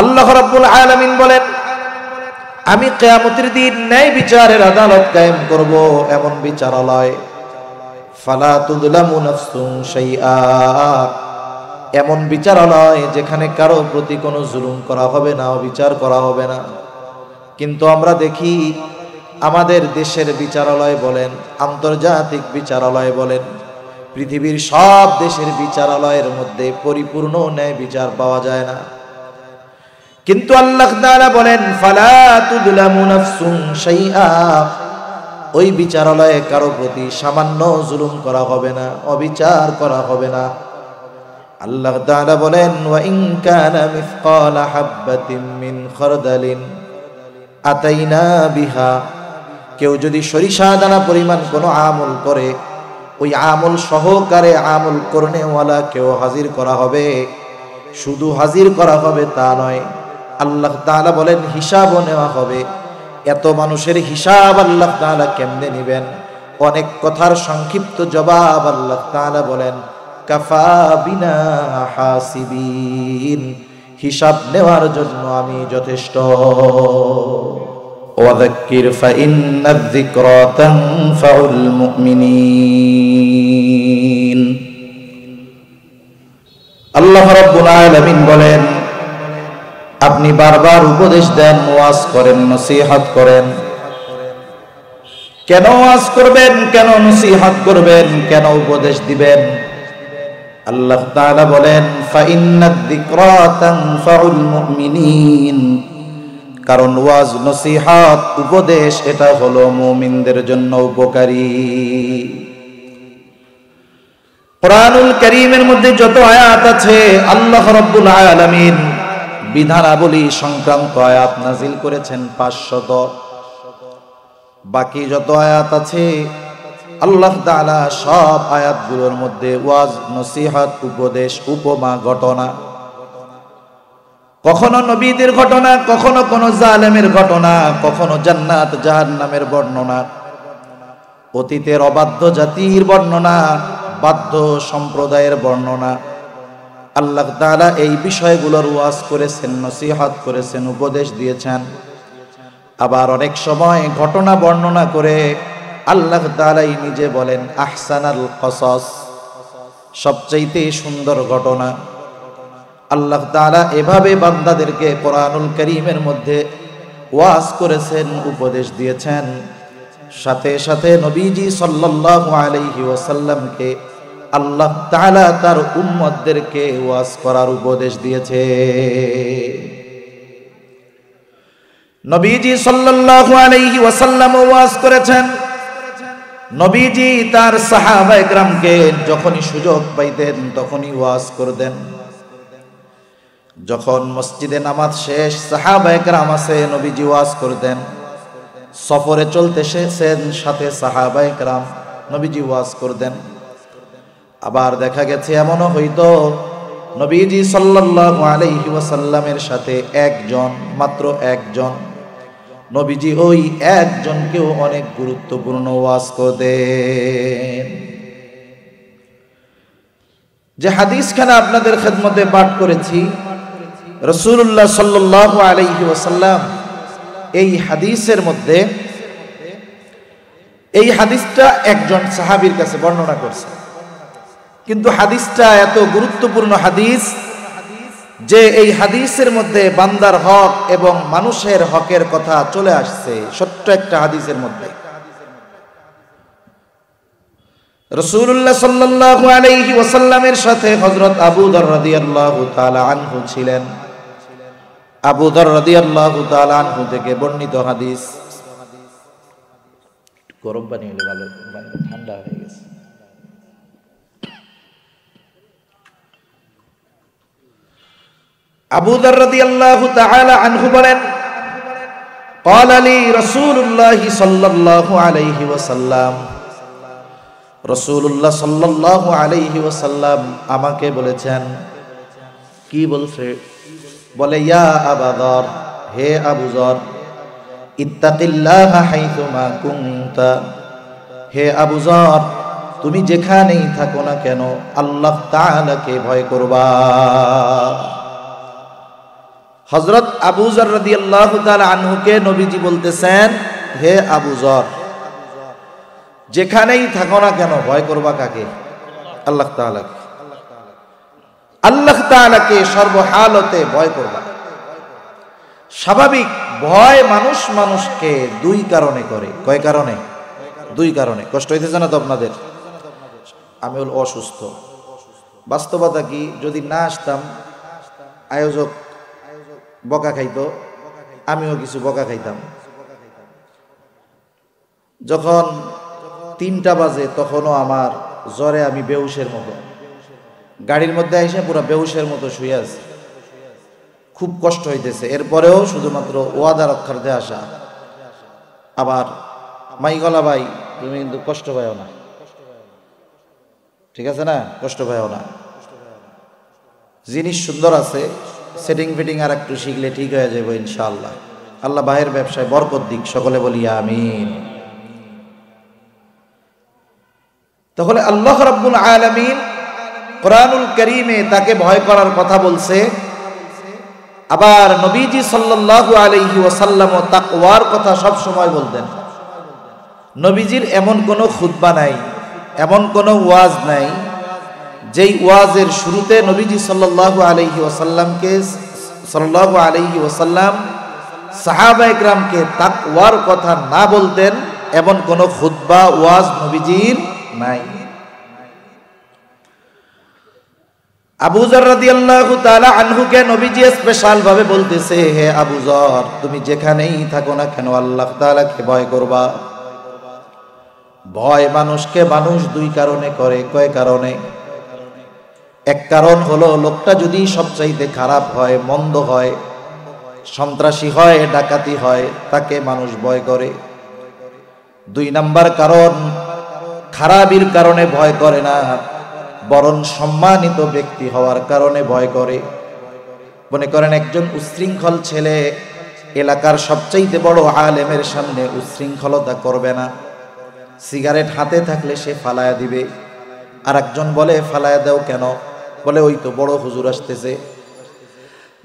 আল্লাহ রাব্বুল আলামিন বলেন, আমি কিয়ামতের দিন ন্যায় বিচারের আদালত কায়েম করব, এমন বিচারালয়, ফালা তুযলামু নাফসুন শাইআ, এমন বিচারালয় যেখানে কারো প্রতি কোনো জুলুম করা হবে না, অবিচার করা হবে না। কিন্তু আমরা দেখি আমাদের দেশের বিচারালয় বলেন, আন্তর্জাতিক বিচারালয় বলেন, পৃথিবীর সব দেশের বিচারালয়ের মধ্যে পরিপূর্ণ ন্যায় বিচার পাওয়া যায় না। কিন্তু আল্লাহ তাআলা বলেন, ফালা তুযলামু নাফসুন শাইআ, ওই বিচারালয়ে কারো প্রতি সামান্য জুলুম করা হবে না, অবিচার করা হবে না। আল্লাহ তাআলা বলেন, ওয়া ইন কানা মিসকালা হাববাতিন মিন খারদালিন আতাইনা বিহা, কেউ যদি সরিষা দানা পরিমাণ কোনো আমল করে, ওই আমল সহকারে আমল করনেওয়ালা কেউ হাজির করা হবে। শুধু হাজির করা হবে তা নয়, আল্লাহ তাআলা বলেন হিসাবও নেওয়া হবে। এত মানুষের হিসাব আল্লাহ তাআলা কেমনে নেবেন? অনেক কথার সংক্ষিপ্ত জবাব আল্লাহ তাআলা বলেন, কাফা বিনা হাসিবিন, হিসাব নেওয়ার জন্য আমি যথেষ্ট। ওয়াযাক্কির ফাইন্নায যিকরা তানফাউল মুমিনিন। আল্লাহ রাব্বুল আলামিন বলেন, আপনি বারবার উপদেশ দেন, ওয়াজ করেন, নসিহত করেন। কেন ওয়াজ করবেন, কেন নসিহত করবেন, কেন উপদেশ দিবেন? আল্লাহ তাআলা বলেন, ফাইন্নায যিকরা তানফাউল মুমিনিন, কারণ ওয়াজ, নসিহত, উপদেশ এটা হলো মুমিনদের জন্য উপকারী। কোরআনুল কারীমের মধ্যে যত আয়াত আছে, আল্লাহ রাব্বুল আলামিন বিধানাবলী সংক্রান্ত আয়াত নাজিল করেছেন 500। বাকি যত আয়াত আছে আল্লাহ তাআলা সব আয়াতগুলোর মধ্যে ওয়াজ, নসিহত, উপদেশ, উপমা, ঘটনা, কখনো নবীদের ঘটনা, কখনো কোন জালেমের ঘটনা, কখনো জান্নাত জাহান্নামের বর্ণনা, অতীতের অবাধ্য জাতির বর্ণনা, বাধ্য সম্প্রদায়ের বর্ণনা, আল্লাহ তাআলা এই বিষয়গুলোর ওয়াজ করেছেন, নসিহত করেছেন, উপদেশ দিয়েছেন। আবার অনেক সময় ঘটনা বর্ণনা করে আল্লাহ তাআলাই নিজে বলেন, আহসানাল কসস, সবচাইতে সুন্দর ঘটনা। আল্লাহ তাআলা এভাবে বান্দাদেরকে কোরআনুল কারীমের মধ্যে ওয়াজ করেছেন, উপদেশ দিয়েছেন। সাথে সাথে নবীজি সাল্লাল্লাহু আলাইহি ওয়াসাল্লামকে আল্লাহ তাআলা তার উম্মতদেরকে ওয়াজ করার উপদেশ দিয়েছে। নবীজি সাল্লাল্লাহু আলাইহি ওয়াসাল্লাম ওয়াজ করেছেন। নবীজি তার সাহাবায়ে কেরামকে যখনই সুযোগ পাইতেন তখনই ওয়াজ করতেন। যখন মসজিদে নামাজ শেষ, সাহাবায়ে কেরাম আছে, নবীজি ওয়াজ করতেন। সফরে চলতে এসেছেন, সাথে সাহাবায়ে কেরাম, নবীজি ওয়াজ করতেন। আবার দেখা গেছে এমনও হইতো নবীজি সাল্লাল্লাহু আলাইহি ওয়াসাল্লামের সাথে একজন, মাত্র একজন, নবীজি ওই একজনকেও অনেক গুরুত্বপূর্ণ ওয়াজ করতেন। যে হাদিসখানা আপনাদের খেদমতে পাঠ করেছি, রাসূলুল্লাহ সাল্লাল্লাহু আলাইহি ওয়াসাল্লাম এই হাদিসের মধ্যে, এই হাদিসটা একজন সাহাবীর কাছে বর্ণনা করছে, কিন্তু হাদিসটা এত গুরুত্বপূর্ণ হাদিস যে এই হাদিসের মধ্যে বান্দার হক এবং মানুষের হকের কথা চলে আসছে ছোট্ট একটা হাদিসের মধ্যে। রাসূলুল্লাহ সাল্লাল্লাহু আলাইহি ওয়াসাল্লামের সাথে হযরত আবু যর রাদিয়াল্লাহু তাআলা আনহু ছিলেন। আবু যর রাদিয়াল্লাহু তাআলা আনহু থেকে বর্ণিত হাদিস। গরম পানি হলে ভালো, ঠান্ডা হয়ে গেছে। আবু যর রাদিয়াল্লাহু তাআলা আনহু বলেন, ক্বালা লি রাসূলুল্লাহ সাল্লাল্লাহু আলাইহি ওয়াসাল্লাম, রাসূলুল্লাহ সাল্লাল্লাহু আলাইহি ওয়াসাল্লাম আমাকে বলেছেন। কি বলছে? বলে, ইয়া আবু যর, হে আবু যর, ইত্তাকিল্লাহা হাইথুমা কুনতা, হে আবু যর, তুমি যেখানেই থাকো না কেন আল্লাহ তাআলাকে ভয় করবা। হযরত আবু যর রাদিয়াল্লাহু তাআলা আনহুকে নবীজি বলতেছেন, হে আবু যর, যেখানেই থাকো না কেন ভয় করবা কাকে? আল্লাহ তাআলাকে। আল্লাহ তাআলাকে সর্বহালতে ভয় করবা। স্বাভাবিক ভয় মানুষকে দুই কারণে করে। কয় কারণে? দুই কারণে। কষ্ট হইতেছে না তো আপনাদের? আমি হল অসুস্থ। বাস্তবতা কি, যদি না আসতাম আয়োজক বকা খাইতো, আমিও কিছু বকা খাইতাম। যখন 3টা বাজে তখনও আমার জ্বরে আমি বেহুশের মতো, গাড়ির মধ্যে এসে পুরো বেহুশের মতো শুয়ে আছি, খুব কষ্ট হইতেছে। এরপরেও শুধুমাত্র ওয়াদা রক্ষার্থে আসা। আবার মাইগলা ভাই, তুমি কিন্তু কষ্ট পাও না, ঠিক আছে না? কষ্ট পাও না। জিনিস সুন্দর আছে, সেটিং ফিটিং আর একটু শিখলে ঠিক হয়ে যাবে ইনশাআল্লাহ। আল্লাহ ভাইয়ের ব্যবসায় বরকত দিক, সকলে বলি আমিন। তাহলে আল্লাহ রাব্বুল আলামিন কোরআনুল কারীমে তাকে ভয় করার কথা বলছে। আবার নবীজি সাল্লাল্লাহু আলাইহি ওয়াসাল্লাম তাকওয়ার কথা সব সময় বলতেন। নবীজির এমন কোনো খুতবা নাই, এমন কোনো ওয়াজ নাই যেই ওয়াজের শুরুতে নবীজি সাল্লাল্লাহু আলাইহি ওয়াসাল্লাম সাহাবায়ে কেরামকে তাকওয়ার কথা না বলতেন, এমন কোনো খুতবা ওয়াজ নবীজির নাই। আবু যর রাদিয়াল্লাহু তাআলা আনহুকে নবীজি স্পেশাল ভাবে বলতেছে, হে আবু যর, তুমি যেখানেই থাকো না কেন আল্লাহ তাআলাকে ভয় করবা। ভয় মানুষকে মানুষ দুই কারণে করে। কয় কারণে? এক কারণ হলো লোকটা যদি সবচাইতে খারাপ হয়, মন্দ হয়, সন্ত্রাসী হয়, ডাকাতি হয়, তাকে মানুষ ভয় করে। 2 নাম্বার কারণ, খারাপির কারণে ভয় করে না, বরং সম্মানিত ব্যক্তি হওয়ার কারণে ভয় করে। মনে করেন একজন উচ্ছৃঙ্খল ছেলে এলাকার সবচাইতে বড় আলেমের সামনে উচ্ছৃঙ্খলতা করবে না। সিগারেট হাতে থাকলে সে ফালায়া দিবে। আর একজন বলে, ফালায়া দাও কেন? বলে, ওই তো বড় হুজুর আসতেছে।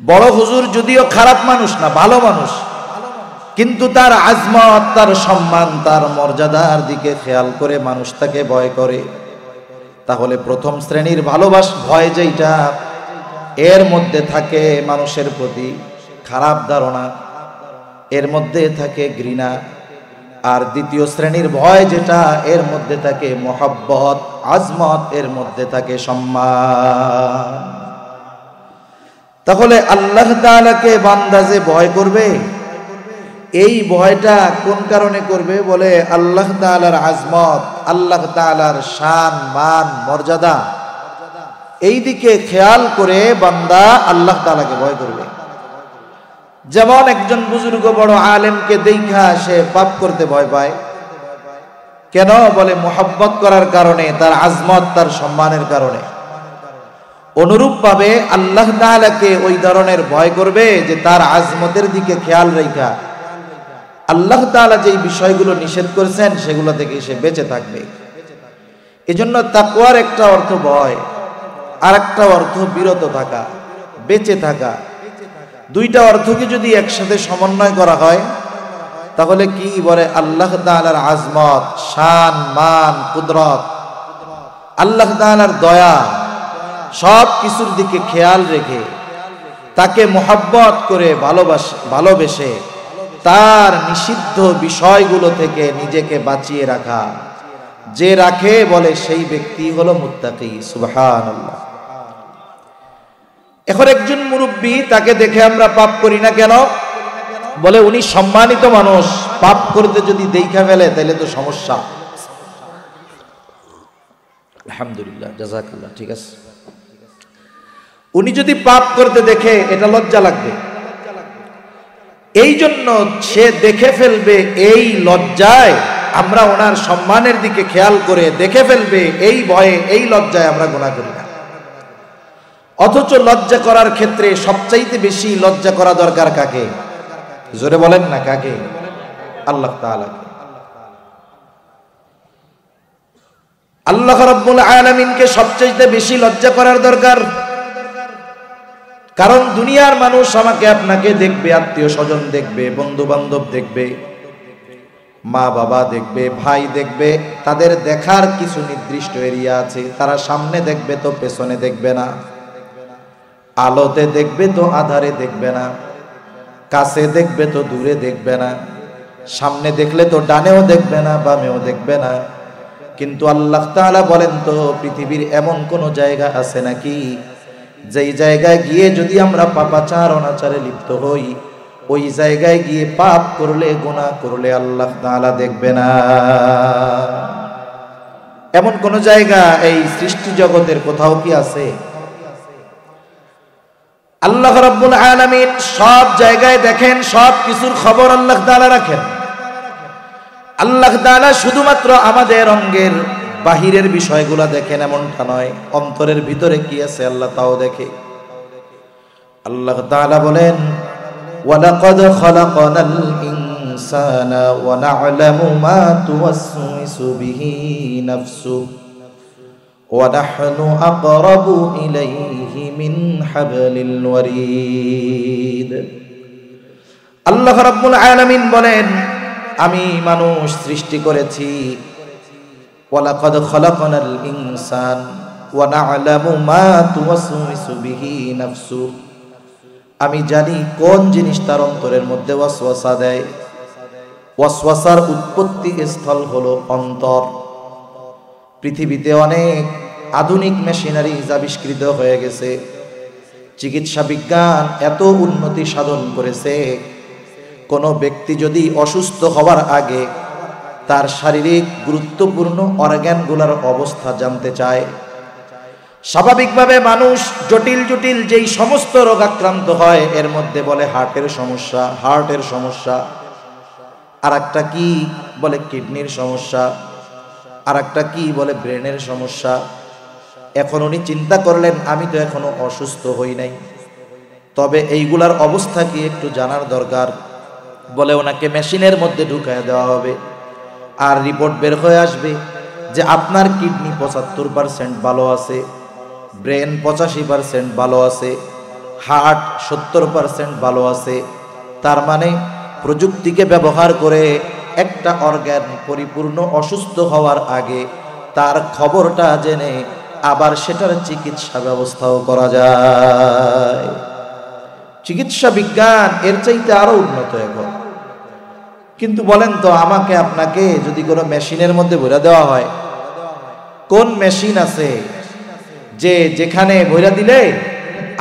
বড় হুজুর যদিও খারাপ মানুষ না, ভালো মানুষ, কিন্তু তার আজমত, তার সম্মান, তার মর্যাদার দিকে খেয়াল করে মানুষ তাকে ভয় করে। তাহলে প্রথম শ্রেণীর ভয় যেটা, এর মধ্যে থাকে মানুষের প্রতি খারাপ ধারণা, এর মধ্যে থাকে ঘৃণা। আর দ্বিতীয় শ্রেণীর ভয় যেটা, এর মধ্যে থাকে মহব্বত, আজমত, এর মধ্যে থাকে সম্মান। তাহলে আল্লাহ তাআলাকে বান্দা যে ভয় করবে, এই ভয়টা কোন কারণে করবে? বলে আল্লাহ তাআলার আজমত, আল্লাহ তাআলার শান, মান, মর্যাদা, এই দিকে খেয়াল করে বান্দা আল্লাহ তাআলাকে ভয় করবে। যেমন একজন বুজুর্গ বড় আলেমকে দেখা সে পাপ করতে ভয় পায়। কেন? বলে মুহাব্বত করার কারণে, তার আজমত, তার সম্মানের কারণে। অনুরূপ ভাবে আল্লাহ তাআলাকে ওই ধরনের ভয় করবে যে তার আজমতের দিকে খেয়াল রাখা, আল্লাহ তাআলা যেই বিষয়গুলো নিষেধ করেছেন সেগুলো থেকে সে বেঁচে থাকবে। এজন্য তাকওয়ার একটা অর্থ ভয়, আর একটা অর্থ বিরত থাকা, বেঁচে থাকা। 2টা অর্থকে যদি একসাথে সমন্বয় করা হয় তাহলে কি বলে? আল্লাহ তাআলার আজমত, শান, মান, কুদরত, আল্লাহ তাআলার দয়া, সব কিছুর দিকে খেয়াল রেখে তাকে মুহাব্বত করে ভালোবেসে তার নিষিদ্ধ বিষয়গুলো থেকে নিজেকে বাঁচিয়ে রাখা। যে রাখে বলে সেই ব্যক্তি হলো মুত্তাকি। সুবহানাল্লাহ। এখন একজন মুরব্বী, তাকে দেখে আমরা পাপ করি না কেন? বলে উনি সম্মানিত মানুষ, পাপ করতে যদি দেখা ফেলে তাহলে তো সমস্যা। আলহামদুলিল্লাহ, জাযাকাল্লাহ, ঠিক আছে। উনি যদি পাপ করতে দেখে এটা লজ্জা লাগবে, এই জন্য সে দেখে ফেলবে, এই লজ্জায় আমরা ওনার সম্মানের দিকে খেয়াল করে দেখে ফেলবে, এই ভয়ে, এই লজ্জায় আমরা গুনাহ করি না। অথচ লজ্জা করার ক্ষেত্রে সবচাইতে বেশি লজ্জা করা দরকার কাকে? জোরে বলেন না, কাকে? আল্লাহ তাআলাকে। আল্লাহ রাব্বুল আলামিনকে সবচাইতে বেশি লজ্জা করার দরকার। কারণ দুনিয়ার মানুষ আমাকে আপনাকে দেখবে, আত্মীয় স্বজন দেখবে, বন্ধু বান্ধব দেখবে, মা বাবা দেখবে, ভাই দেখবে। তাদের দেখার কিছু নির্দিষ্ট এরিয়া আছে। তারা সামনে দেখবে তো পেছনে দেখবে না, আলোতে দেখবে তো আধারে দেখবে না, কাছে দেখবে তো দূরে দেখবে না, সামনে দেখলে তো ডানেও দেখবে না, বামেও দেখবে না। কিন্তু আল্লাহ তাআলা বলেন, তো পৃথিবীর এমন কোন জায়গা আছে নাকি যেই জায়গায় গিয়ে যদি আমরা পাপাচার অনাচারে লিপ্ত হই, ওই জায়গায় গিয়ে পাপ করলে, গুনাহ করলে আল্লাহ তাআলা দেখবে না? এমন কোন জায়গা এই সৃষ্টি জগতের কোথাও কি আছে? আল্লাহ রাব্বুল আলামিন সব জায়গায় দেখেন, সব কিছুর খবর আল্লাহ তাআলা রাখেন। আল্লাহ তাআলা শুধুমাত্র আমাদের অঙ্গের বাহিরের বিষয়গুলো দেখেন এমনটা নয়, অন্তরের ভিতরে কি আছে আল্লাহ তাও দেখে। আল্লাহ তাআলা বলেন, ওয়ালাকাদ খালাকানাল ইনসানা ওয়া না'লামু মা তুওয়াসওয়িসু বিহি নাফসুহু ওয়া নাহনু আকরাবু ইলাইহি মিন হাবলিল ওয়ারিদ। আল্লাহ রাব্বুল আলামিন বলেন, আমি মানুষ সৃষ্টি করেছি। ওয়ালাকাদ খালাকানাল ইনসান ওয়া না'লামু মা তুওয়াসওয়িসু বিহি নাফসুহু, আমি জানি কোন জিনিস তার অন্তরের মধ্যে ওয়াসওয়াসা দেয়। ওয়াসওয়াসার উৎপত্তি স্থল হলো অন্তর। পৃথিবীতে অনেক আধুনিক মেশিনারি আবিষ্কৃত হয়ে গেছে, চিকিৎসা বিজ্ঞান এত উন্নতি সাধন করেছে, কোনো ব্যক্তি যদি অসুস্থ হওয়ার আগে তার শারীরিক গুরুত্বপূর্ণ অর্গানগুলোর অবস্থা জানতে চায়। স্বাভাবিকভাবে মানুষ জটিল জটিল যেই সমস্ত রোগ আক্রান্ত হয়, এর মধ্যে বলে হার্টের সমস্যা, আর একটা কি বলে কিডনির সমস্যা, আর একটা কি বলে ব্রেনের সমস্যা। এখন উনি চিন্তা করলেন, আমি তো এখনো অসুস্থ হই নাই, তবে এইগুলার অবস্থা কি একটু জানার দরকার। বলে ওনাকে মেশিনের মধ্যে ঢুকায় দেওয়া হবে, আর রিপোর্ট বের হয়ে আসবে যে আপনার কিডনি 75% ভালো আছে, ব্রেন 85% ভালো আছে, হার্ট 70% ভালো আছে। তার মানে প্রযুক্তিকে ব্যবহার করে একটা অর্গান পরিপূর্ণ অসুস্থ হওয়ার আগে তার খবরটা জেনে আবার সেটার চিকিৎসা ব্যবস্থাও করা যায়। চিকিৎসা বিজ্ঞান এর চাইতে আরো উন্নত এখন। কিন্তু বলেন তো, আমাকে আপনাকে যদি কোনো মেশিনের মধ্যে ভরে দেওয়া হয়, কোন মেশিন আছে যে যেখানে ভরে দিলে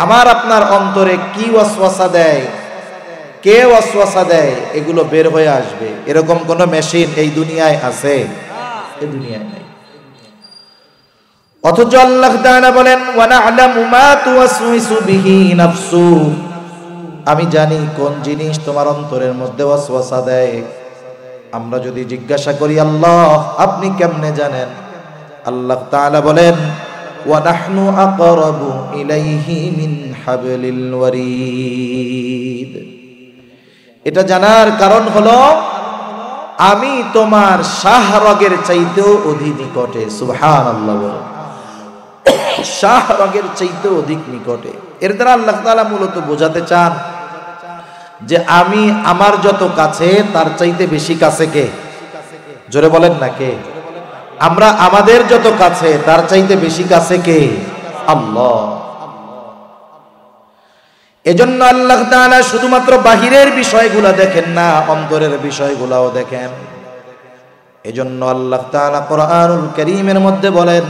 আমার আপনার অন্তরে কি ওয়াসওয়াসা দেয়, কে ওয়াসওয়াসা দেয়, এগুলো বের হয়ে আসবে? এরকম কোন মেশিন এই দুনিয়ায় আছে? এই দুনিয়ায় নাই। অথচ আল্লাহ তাআলা বলেন, ওয়া না'লামু মা তুওয়াসওয়িসু বিহি নাফসুহু, আমি জানি কোন জিনিস তোমার অন্তরের মধ্যে ওয়াসওয়াসা দেয়। আমরা যদি জিজ্ঞাসা করি, আল্লাহ আপনি কেমনে জানেন? আল্লাহ তাআলা বলেন, ওয়া নাহনু আকরাবু ইলাইহি মিন হাবলিল ওয়ারিদ। এটা জানার কারণ হলো, আমি তোমার শাহরগের চাইতেও অধিক নিকটে। সুবহানাল্লাহ, শাহরগের চাইতেও অধিক নিকটে। এর দ্বারা আল্লাহ তাআলা মূলত বোঝাতে চান যে আমি আমার যত কাছে তার চাইতে বেশি কাছে কে? জোরে বলেন না, কে? আমরা আমাদের যত কাছে তার চাইতে বেশি কাছে কে? আল্লাহ। এজন্য আল্লাহ তাআলা শুধুমাত্র বাহিরের বিষয়গুলো দেখেন না, অন্তরের বিষয়গুলোও দেখেন। এজন্য আল্লাহ তাআলা কোরআনুল কারীমের মধ্যে বলেন,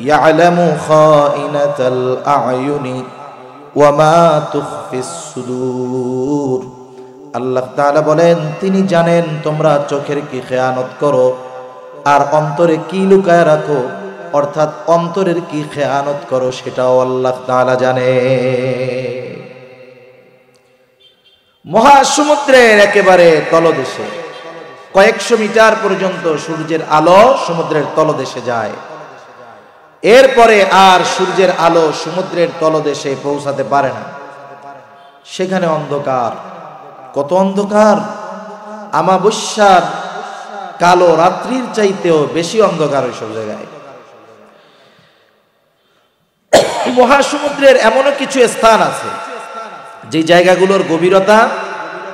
ইয়ালামু খাইনাতাল আ'য়ুনি ওয়া মা তুখফিস সুদূর। আল্লাহ তাআলা বলেন, তিনি জানেন তোমরা চোখের কি খেয়ানত করো আর অন্তরে কি লুকায় রাখো, অর্থাৎ অন্তরের কি খেয়ানত করো সেটাও আল্লাহ তাআলা জানে। মহাসমুদ্রের একেবারে তলদেশে কয়েকশো মিটার পর্যন্ত সূর্যের আলো সমুদ্রের তলদেশে যায়। এরপরে আর সূর্যের আলো সমুদ্রের তলদেশে পৌঁছাতে পারে না। সেখানে অন্ধকার, কত অন্ধকার! আমাবস্যার কালো রাত্রির চাইতেও বেশি অন্ধকার ওইসব জায়গায়। মহাসমুদ্রের এমনও কিছু স্থান আছে যে জায়গাগুলোর গভীরতা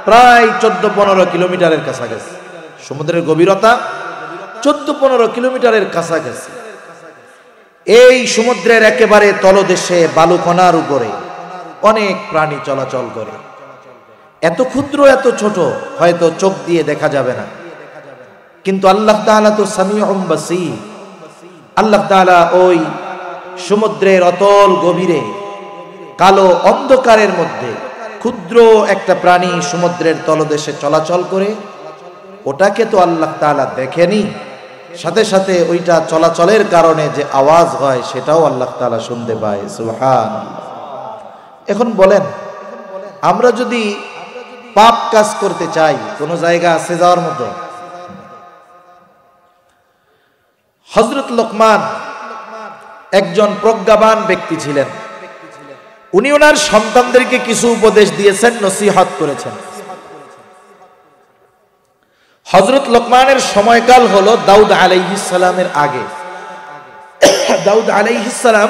প্রায় 14-15 কিলোমিটারের কাছাকাছি। সমুদ্রের গভীরতা 14-15 কিলোমিটারের কাছাকাছি। এই সমুদ্রের একেবারে তলদেশে বালুকণার উপরে অনেক প্রাণী চলাচল করে। এত ক্ষুদ্র, এত ছোট, হয়তো চোখ দিয়ে দেখা যাবে না, কিন্তু আল্লাহ তাআলা তো সামিউম বাসীর। আল্লাহ তাআলা ওই সমুদ্রের অতল গভীরে কালো অন্ধকারের মধ্যে ক্ষুদ্র একটা প্রাণী সমুদ্রের তলদেশে চলাচল করে, ওটাকে তো আল্লাহ তাআলা দেখেনি, সাথে সাথে ওইটা চলাচলের কারণে যে আওয়াজ হয় সেটাও আল্লাহ তাআলা শুনতে পায়। সুবহানাল্লাহ। এখন বলেন, আমরা যদি পাপ কাজ করতে চাই, কোন জায়গা আছে যাওয়ার মতো? হযরত লোকমান একজন প্রজ্ঞাবান ব্যক্তি ছিলেন। উনি ওনার সন্তানদেরকে কিছু উপদেশ দিয়েছেন, নসিহত করেছেন। হযরত লোকমানের সময়কাল হলো দাউদ আলাইহিস সালামের আগে। দাউদ আলাইহিস সালাম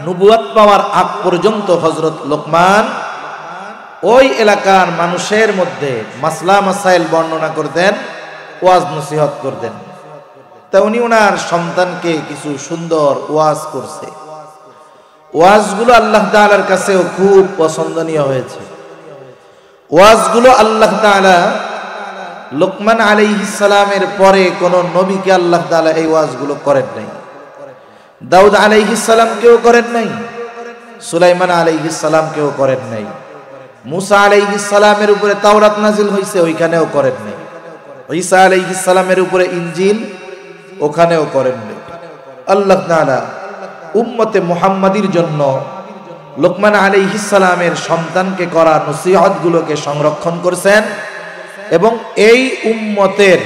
নবুয়ত পাওয়ার আগ পর্যন্ত হযরত লোকমান ওই এলাকার মানুষের মধ্যে মাসলা মাসাইল বর্ণনা করতেন, ওয়াজ নসিহত করতেন। তা উনি ওনার সন্তানকে কিছু সুন্দর ওয়াজ করছে। ওয়াজগুলো আল্লাহ তাআলার কাছেও খুব পছন্দনীয় হয়েছে। ওয়াজগুলো আল্লাহ তাআলা লোকমান আলাইহিস সালামের পরে কোন নবীকে আল্লাহ তাআলা এই ওয়াজগুলো করেন নাই। দাউদ আলাইহিস সালামকেও করেন নাই, সুলাইমান আলাইহিস সালামকেও করেন নাই, মুসা আলাইহিস সালামের উপরে তাওরাত নাজিল হয়েছে, ওইখানেও করেন নাই। ঈসা আলাইহিস সালামের উপরে ইনজিল, ওখানেও করেন নাই। আল্লাহ তাআলা উম্মতে মুহাম্মাদির জন্য লোকমান আলাইহিস সালামের সন্তানকে করা নসিহতগুলোকে সংরক্ষণ করেছেন এবং এই উম্মতের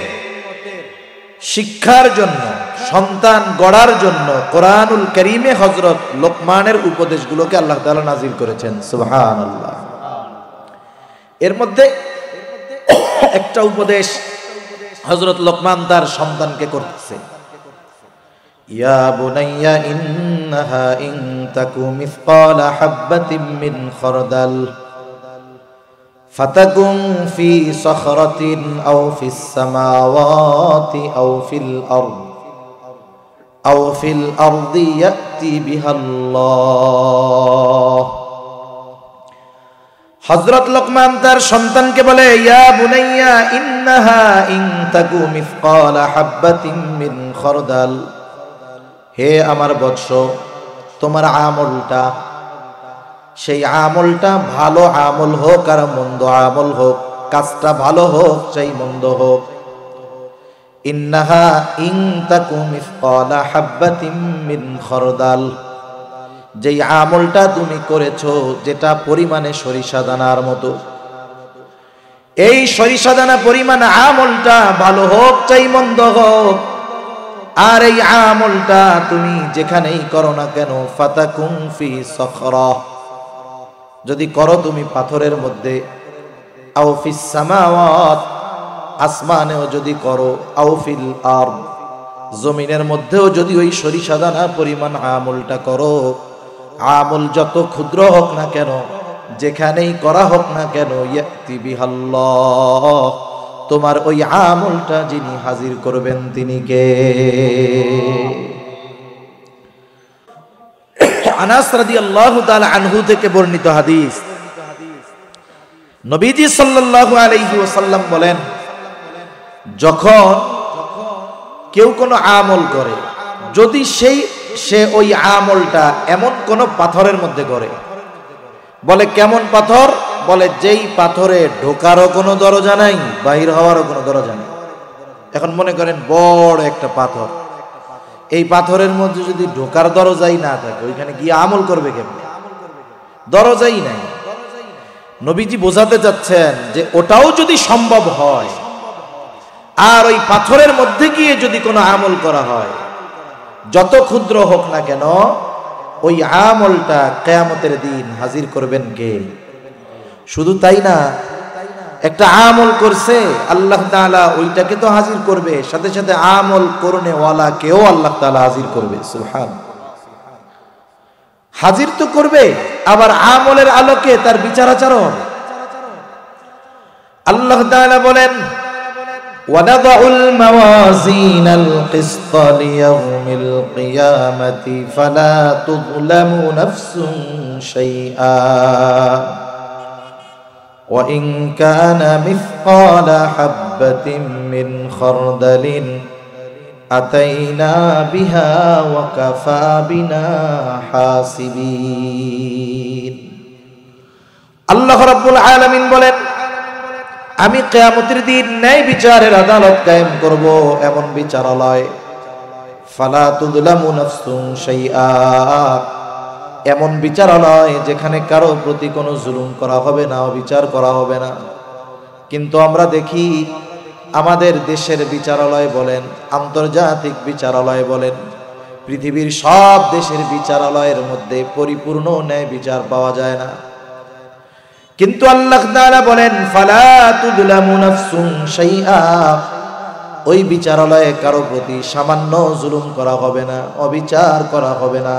শিক্ষার জন্য, সন্তান গড়ার জন্য কোরআনুল কারীমে হযরত লোকমানের উপদেশগুলোকে আল্লাহ তাআলা নাজিল করেছেন। সুবহানাল্লাহ। এর মধ্যে একটা উপদেশ হযরত লোকমান তার সন্তানকে করতেছে, ইয়া বুনাইয়া ইন্নাহা ইন তাকু মিসকালা হাববাতিন মিন খারদাল ফাতাকুন ফি সখরাতিন আও ফিস সামাওয়াতি আও ফিল আরদি ইয়াতি বিহাল্লাহ। হযরত লোকমান তার সন্তানকে বলে, ইয়া বুনাইয়া ইন্নাহা ইন তাকু মিসকালা হাববাতিন মিন খারদাল, হে আমার বৎস, তোমার আমলটা, সেই আমলটা ভালো আমল হোক আর মন্দ আমল হোক, কাজটা ভালো হোক চাই মন্দ হোক, ইন্নাহা ইন তাকু মিসকালা হাববাতিন মিন খারদাল, যেই আমলটা তুমি করেছো যেটা পরিমাণে সরিষা দানার মতো, এই সরিষা দানা পরিমাণ আমলটা ভালো হোক চাই মন্দ হোক, আর এই আমলটা তুমি যেখানেই করো না কেন, ফাতাকুন ফি সখরা, যদি করো তুমি পাথরের মধ্যে, আও ফিস সামাওয়াত, আসমানেও যদি করো, আও ফিল আরদ, জমিনের মধ্যেও যদি ওই সরিষা দানা পরিমাণ আমলটা করো, আমল যত ক্ষুদ্র হোক না কেন, যেখানেই করা হোক না কেন, ইয়াতি বিহাল্লাহ, তোমার ওই আমলটা যিনি হাজির করবেন তিনি কে? আনাস রাদিয়াল্লাহু তাআলা আনহু থেকে বর্ণিত হাদিস, নবীজি সাল্লাল্লাহু আলাইহি ওয়াসাল্লাম বলেন, যখন কেউ কোনো আমল করে, যদি সে ওই আমলটা এমন কোন পাথরের মধ্যে করে, বলে কেমন পাথর? বলে যেই পাথরে ঢোকারও কোনো দরজা নাই, বাহির হওয়ারও কোনো দরজা নেই। এখন মনে করেন বড় একটা পাথর, এই পাথরের মধ্যে যদি ঢোকার দরজাই না থাকে, ওইখানে গিয়ে আমল করবে কেমন? দরজাই নাই। নবীজি বোঝাতে চাচ্ছেন যে ওটাও যদি সম্ভব হয়, আর ওই পাথরের মধ্যে গিয়ে যদি কোনো আমল করা হয়, যত ক্ষুদ্র হোক না কেন, ওই আমলটা কিয়ামতের দিন হাজির করবেন কে? শুধু তাই না, একটা আমল করছে আল্লাহ তাআলা ওইটাকে তো হাজির করবে, সাথে সাথে আমল করনেওয়ালা কেও আল্লাহ তাআলা হাজির করবে। সুবহান। হাজির তো করবে, আবার আমলের আলোকে তার বিচার আচরণ। আল্লাহ তাআলা বলেন وَنَضَعُ الْمَوَازِينَ الْقِسْطَ لِيَوْمِ الْقِيَامَةِ فَلَا تُظْلَمُ نَفْسٌ شَيْئًا وَإِنْ كَانَ مِثْقَالَ حَبَّةٍ مِّنْ خَرْدَلٍ أَتَيْنَا بِهَا وَكَفَى بِنَا حَاسِبِينَ। আল্লাহ রাব্বুল আলামিন বলেন, আমি কিয়ামতের দিন ন্যায় বিচারের আদালত কায়েম করব, এমন বিচারালয়। ফালা তুযলামু নাফসুন শাইআ, এমন বিচারালয় যেখানে কারো প্রতি কোনো জুলুম করা হবে না, অবিচার করা হবে না। কিন্তু আমরা দেখি আমাদের দেশের বিচারালয় বলেন, আন্তর্জাতিক বিচারালয় বলেন, পৃথিবীর সব দেশের বিচারালয়ের মধ্যে পরিপূর্ণ ন্যায় বিচার পাওয়া যায় না। কিন্তু আল্লাহ তাআলা বলেন ফালা তুযলামু নাফসুন শাইআ, ওই বিচারালয়ে কারো প্রতি সামান্য জুলুম করা হবে না, অবিচার করা হবে না।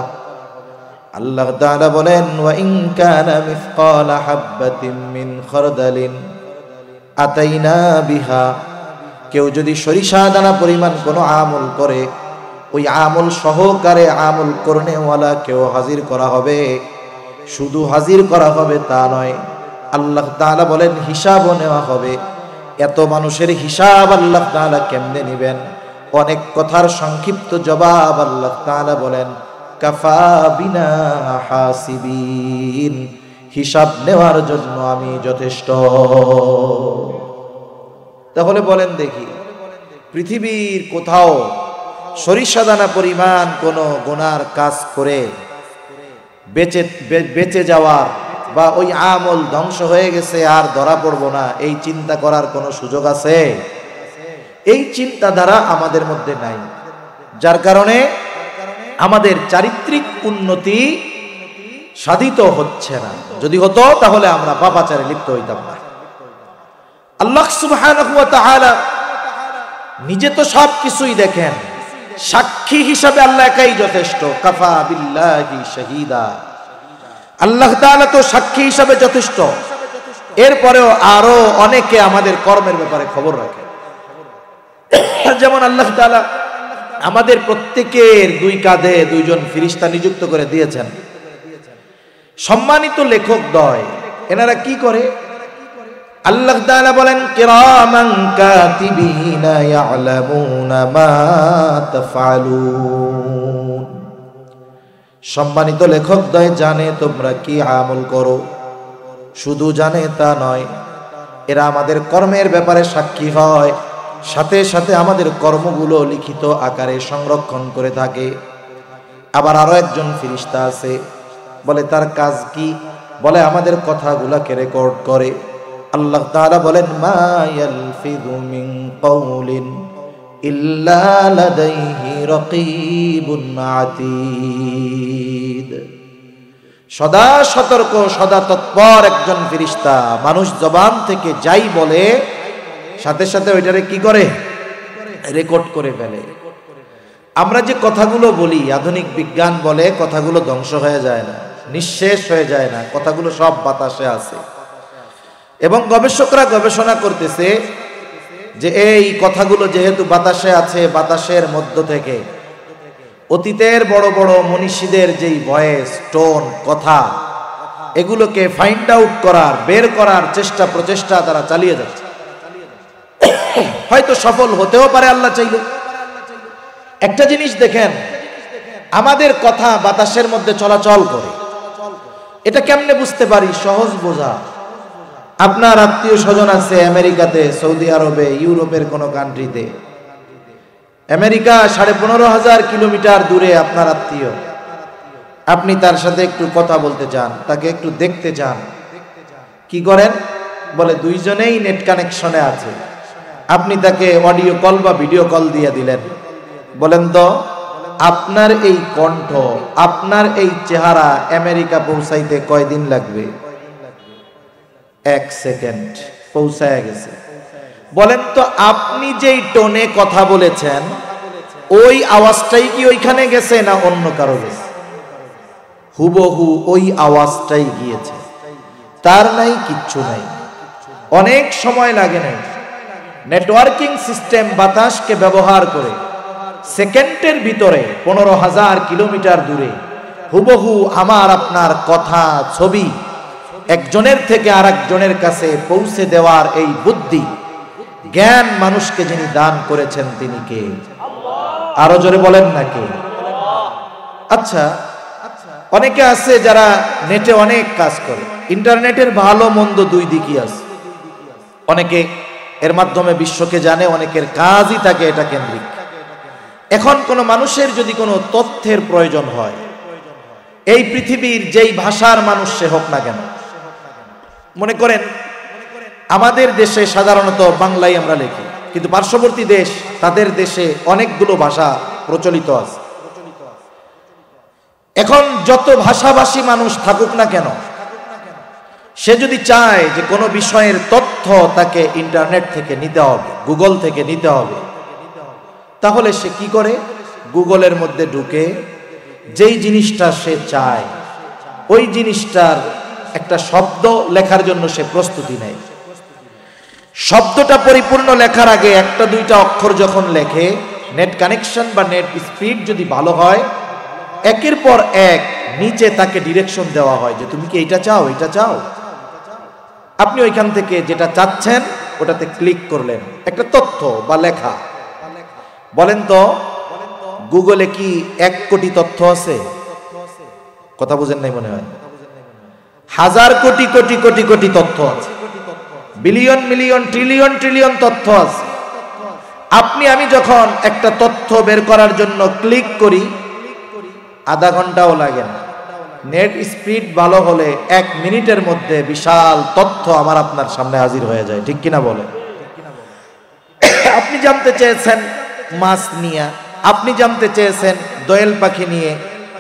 আল্লাহ তাআলা বলেন ওয়া ইন কানা মিসকালা হাববাতিন মিন খারদালিন আতাইনা বিহা, কেউ যদি সরিষা দানা পরিমাণ কোনো আমল করে, ওই আমল সহকারে আমল করনেওয়ালা কেউ হাজির করা হবে। শুধু হাজির করা হবে তা নয়, আল্লাহ তাআলা বলেন হিসাবও নেওয়া হবে। এত মানুষের হিসাব আল্লাহ তাআলা কেমনে নেবেন? অনেক কথার সংক্ষিপ্ত জবাব আল্লাহ তাআলা বলেন কাফা বিনা হাসিবিন, হিসাব নেওয়ার জন্য আমি যথেষ্ট। তাহলে বলেন দেখি, পৃথিবীর কোথাও সরিষা দানা পরিমাণ কোনো গুনার কাজ করে বেঁচে যাওয়ার বা ওই আমল ধ্বংস হয়ে গেছে আর ধরা পড়বো না, এই চিন্তা করার কোনো সুযোগ আছে? এই চিন্তাধারা আমাদের মধ্যে নাই, যার কারণে আমাদের চারিত্রিক উন্নতি সাধিত হচ্ছে না। যদি হতো তাহলে আমরা পাপাচারে লিপ্ত হইতাম না। আল্লাহ সুবহানাহু ওয়া তাআলা নিজে তো সব কিছুই দেখেন, সাক্ষী হিসাবে আল্লাহ একাই যথেষ্ট। কাফা বিল্লাহি শাহীদা, আল্লাহ তাআলা তো সাক্ষী হিসাবে যথেষ্ট। এরপরেও আরো অনেকে আমাদের কর্মের ব্যাপারে খবর রাখে। যেমন আল্লাহ তাআলা আমাদের প্রত্যেকের দুই কাঁধে দুইজন ফেরেশতা নিযুক্ত করে দিয়েছেন। সম্মানিত লেখক দ্বয়, এনারা কি করে? আল্লাহ তাআলা বলেন কিরামান কাতিবিনা ইয়ালামুনা মা তাফআলুন, সম্মানিত লেখক দ্বয় জানে তোমরা কি আমল করো। শুধু জানে তা নয়, এরা আমাদের কর্মের ব্যাপারে সাক্ষী হয়, সাথে সাথে আমাদের কর্মগুলো লিখিত আকারে সংরক্ষণ করে থাকে। আবার আরো একজন ফেরেশতা আছে, বলে তার কাজ কি? বলে আমাদের কথাগুলোকে রেকর্ড করে। আল্লাহ তাআলা বলেন মা ইয়ালফিযু মিন কাওলিন ইল্লা লাদাইহি রাকীবুন আতীদ, সদা সতর্ক, সদা তৎপর একজন ফেরেশতা। মানুষ জবান থেকে যাই বলে সাথে সাথে ওইটারে কি করে? রেকর্ড করে ফেলে। আমরা যে কথাগুলো বলি, আধুনিক বিজ্ঞান বলে কথাগুলো ধ্বংস হয়ে যায় না, নিঃশেষ হয়ে যায় না, কথাগুলো সব বাতাসে আছে। এবং গবেষকরা গবেষণা করতেছে যে এই কথাগুলো যেহেতু বাতাসে আছে, বাতাসের মধ্য থেকে অতীতের বড় বড় মনীষীদের যেই ভয়েস, টোন, কথা, এগুলোকে ফাইন্ড আউট করার, বের করার চেষ্টা প্রচেষ্টা তারা চালিয়ে যাচ্ছে। হয়তো সফল হতেও পারে আল্লাহ চাইলে। একটা জিনিস দেখেন, আমাদের কথা বাতাসের মধ্যে চলাচল করে, এটা কেমনে বুঝতে পারি? সহজ বোঝা। আপনার আত্মীয় স্বজন আছে আমেরিকাতে, সৌদি আরবে, ইউরোপের কোনো কান্ট্রিতে। আমেরিকা 15,500 কিলোমিটার দূরে আপনার আত্মীয়। আপনি তার সাথে একটু কথা বলতে চান, তাকে একটু দেখতে চান, কি করেন? বলে দুইজনেই নেট কানেকশনে আছে। আপনি তাকে অডিও কল বা ভিডিও কল দিয়ে দিলেন। বলেন তো, আপনার এই কণ্ঠ, আপনার এই চেহারা আমেরিকা পৌঁছাইতে কয়দিন লাগবে? 1 সেকেন্ড পৌঁছায় গেছে। বলেন তো, আপনি যেই টোনে কথা বলেছেন ওই আওয়াজটাই কি ওইখানে গেছে না অন্য কারো গেছে? হুবহু ওই আওয়াজটাই গিয়েছে, তার নাই কিচ্ছু নাই, অনেক সময় লাগে নাই। নেটওয়ার্কিং সিস্টেম বাতাসকে ব্যবহার করে সেকেন্ডের ভিতরে 15,000 কিলোমিটার দূরে হুবহু আমার আপনার কথা, ছবি একজনের থেকে আরেকজনের কাছে পৌঁছে দেওয়ার এই বুদ্ধি, জ্ঞান মানুষকে যিনি দান করেছেন তিনি কে? আরো জোরে বলেন না কে? আচ্ছা, অনেকে আছে যারা নেটে অনেক কাজ করে, ইন্টারনেটের ভালো মন্দ দুই দিকই আছে। অনেকে এর মাধ্যমে বিশ্বকে জানে, অনেকের কাজই থাকে এটা কেন্দ্রিক। এখন কোন মানুষের যদি কোনো তথ্যের প্রয়োজন হয়, এই পৃথিবীর যেই ভাষার মানুষ সে হোক না কেন, মনে করেন আমাদের দেশে সাধারণত বাংলাই আমরা লিখি, কিন্তু পার্শ্ববর্তী দেশ, তাদের দেশে অনেকগুলো ভাষা প্রচলিত আছে। এখন যত ভাষাভাষী মানুষ থাকুক না কেন, সে যদি চায় যে কোনো বিষয়ের তথ্য তাকে ইন্টারনেট থেকে নিতে হবে, গুগল থেকে নিতে হবে, তাহলে সে কি করে? গুগলের মধ্যে ঢুকে যেই জিনিসটা সে চায় ওই জিনিসটার একটা শব্দ লেখার জন্য সে প্রস্তুতি নেয়। শব্দটা পরিপূর্ণ লেখার আগে একটা দুইটা অক্ষর যখন লেখে, নেট কানেকশন বা নেট স্পিড যদি ভালো হয়, একের পর এক নিচে তাকে ডিরেকশন দেওয়া হয় যে তুমি কি এটা চাও, এটা চাও। আপনি ওইখান থেকে যেটা চাচ্ছেন ওটাতে ক্লিক করলেন, একটা তথ্য বা লেখা। বলেন তো গুগলে কি 1 কোটি তথ্য আছে? কথা বুঝেন নাই মনে হয়। হাজার কোটি কোটি কোটি কোটি তথ্য আছে, বিলিয়ন মিলিয়ন ট্রিলিয়ন ট্রিলিয়ন তথ্য আছে। আপনি আমি যখন একটা তথ্য বের করার জন্য ক্লিক করি, আধা ঘন্টাও লাগে না। নেট স্পিড ভালো হলে 1 মিনিটের মধ্যে বিশাল তথ্য আমার আপনার সামনে হাজির হয়ে যায়, ঠিক কিনা বলে? আপনি জানতে চেয়েছেন মাছ নিয়ে, আপনি জানতে চেয়েছেন দোয়েল পাখি নিয়ে,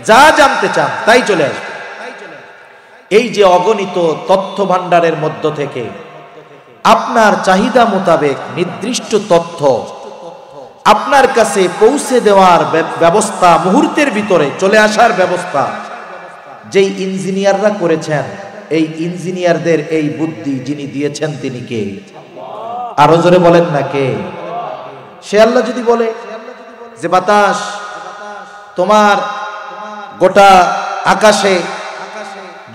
যা জানতে চান তাই চলে আসবে। এই যে অগণিত তথ্য ভান্ডারের মধ্য থেকে আপনার চাহিদা মোতাবেক নির্দিষ্ট তথ্য আপনার কাছে পৌঁছে দেওয়ার ব্যবস্থা, মুহূর্তের ভিতরে চলে আসার ব্যবস্থা যেই ইঞ্জিনিয়াররা করেছেন, এই ইঞ্জিনিয়ারদের এই বুদ্ধি যিনি দিয়েছেন তিনি কে? আরো জোরে বলেন না কে? সে আল্লাহ যদি বলে যে বাতাস, তোমার গোটা আকাশে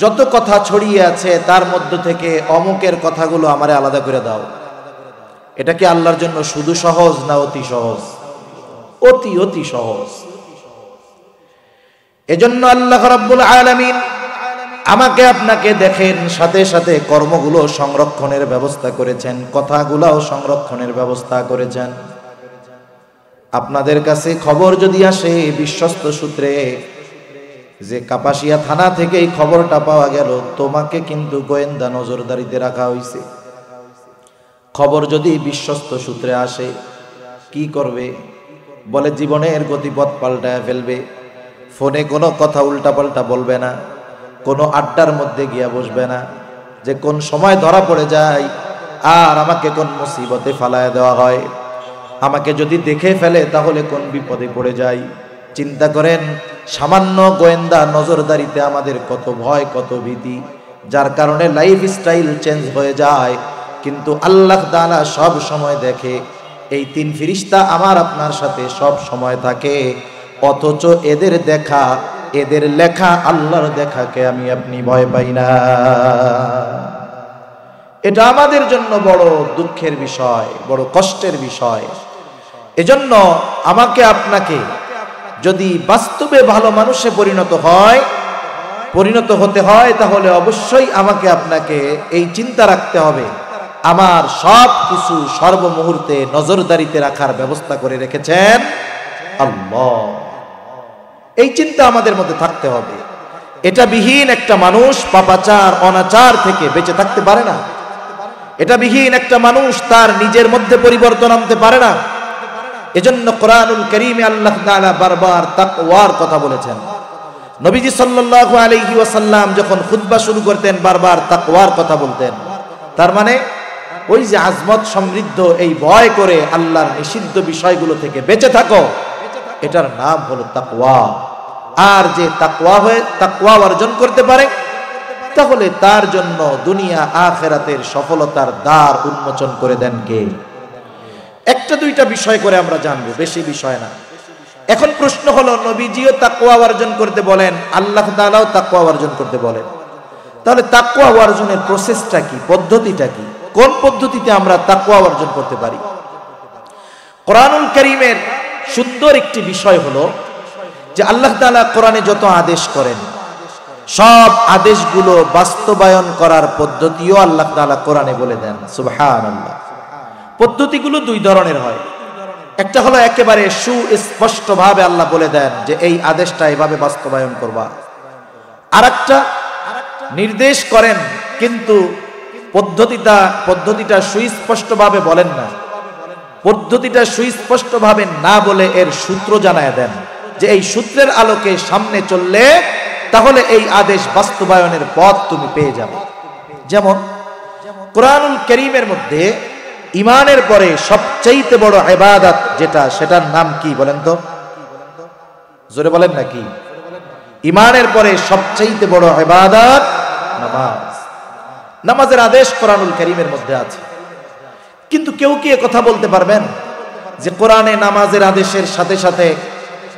যত কথা ছড়িয়ে আছে তার মধ্য থেকে অমুকের কথাগুলো আমারে আলাদা করে দাও, এটা কি আল্লাহর জন্য শুধু সহজ না অতি সহজ? অতি অতি সহজ। এজন্য আল্লাহ রাব্বুল আলামিন আমাকে আপনাকে দেখেন সাথে সাথে কর্মগুলো সংরক্ষণের ব্যবস্থা করেছেন, কথাগুলোও সংরক্ষণের ব্যবস্থা করেছেন। আপনাদের কাছে খবর যদি আসে বিশ্বস্ত সূত্রে যে কাপাসিয়া থানা থেকে এই খবরটা পাওয়া গেল, তোমাকে কিন্তু গোয়েন্দা নজরদারিতে রাখা হয়েছে। খবর যদি বিশ্বস্ত সূত্রে আসে কি করবে? বলে জীবনের গতিপথ পাল্টায় ফেলবে। ফোনে কোনো কথা উল্টাপাল্টা বলবে না, কোনো আড্ডার মধ্যে গিয়া বসবে না যে কোন সময় ধরা পড়ে যায় আর আমাকে কোন মুসিবতে ফালায় দেওয়া হয়, আমাকে যদি দেখে ফেলে তাহলে কোন বিপদে পড়ে যাই। চিন্তা করেন সামান্য গোয়েন্দা নজরদারিতে আমাদের কত ভয়, কত ভীতি, যার কারণে লাইফ স্টাইল চেঞ্জ হয়ে যায়। কিন্তু আল্লাহ তাআলা সব সময় দেখে, এই 3 ফেরেশতা আমার আপনার সাথে সব সময় থাকে, অথচ এদের দেখা, এদের লেখা আল্লাহর দেখাকে আমি আপনি ভয় পাই না। এটা আমাদের জন্য বড় দুঃখের বিষয়, বড় কষ্টের বিষয়। এজন্য আমাকে আপনাকে যদি বাস্তবে ভালো মানুষে পরিণত হতে হয় তাহলে অবশ্যই আমাকে আপনাকে এই চিন্তা রাখতে হবে, আমার সব কিছু সর্বমুহূর্তে নজরদারিতে রাখার ব্যবস্থা করে রেখেছেন আল্লাহ। এই চিন্তা আমাদের মধ্যে থাকতে হবে। এটা বিহীন একটা মানুষ পাপাচার অনাচার থেকে বেঁচে থাকতে পারে না। এটা বিহীন একটা মানুষ তার নিজের মধ্যে পরিবর্তন আনতে পারে না। এজন্য কোরআনুল কারীমে আল্লাহ তাআলা বারবার তাকওয়ার কথা বলেছেন। নবীজি সাল্লাল্লাহু আলাইহি ওয়াসাল্লাম যখন খুতবা শুরু করতেন বারবার তাকওয়ার কথা বলতেন। তার মানে ওই যে আজমত সমৃদ্ধ এই ভয় করে আল্লাহর নিষিদ্ধ বিষয়গুলো থেকে বেঁচে থাকো, এটার নাম হলো তাকওয়া। আর যে তাকওয়া অর্জন করতে পারে তাহলে তার জন্য দুনিয়া আখিরাতের সফলতার দ্বার উন্মোচন করে দেন কে? একটা দুইটা বিষয় করে আমরা জানবো, বেশি বিষয় না। এখন প্রশ্ন হলো, নবীজিও তাকওয়া অর্জন করতে বলেন, আল্লাহ তাআলাও তাকওয়া অর্জন করতে বলেন, তাহলে তাকওয়া অর্জনের প্রসেসটা কি, পদ্ধতিটা কি, কোন পদ্ধতিতে আমরা তাকওয়া অর্জন করতে পারি? কোরআনুল কারীমের সুন্দর একটি বিষয় হলো যে আল্লাহ তাআলা কোরআনে যত আদেশ করেন সব আদেশগুলো বাস্তবায়ন করার পদ্ধতিও আল্লাহ তাআলা কোরআনে বলে দেন। সুবহানাল্লাহ। পদ্ধতিগুলো দুই ধরনের হয়। একটা হলো একেবারে সুস্পষ্টভাবে আল্লাহ বলে দেন যে এই আদেশটা এভাবে বাস্তবায়ন করবা। আরেকটা নির্দেশ করেন কিন্তু পদ্ধতিটা সুস্পষ্টভাবে বলেন না, পদ্ধতিটা সুস্পষ্টভাবে না বলে এর সূত্র জানায় দেন যে এই সূত্রের আলোকে সামনে চললে তাহলে এই আদেশ বাস্তবায়নের পথ তুমি পেয়ে যাবে। যেমন কোরআনুল কারীমের মধ্যে ঈমানের পরে সবচেয়ে বড় ইবাদত যেটা, সেটার নাম কি বলেন তো? জোরে বলেন না কি? ঈমানের পরে সবচেয়ে বড় ইবাদত নামাজ। নামাজের আদেশ কোরআনুল কারীমের মধ্যে আছে। কিন্তু কেউ কি কথা বলতে পারবেন যে কোরআনে নামাজের আদেশের সাথে সাথে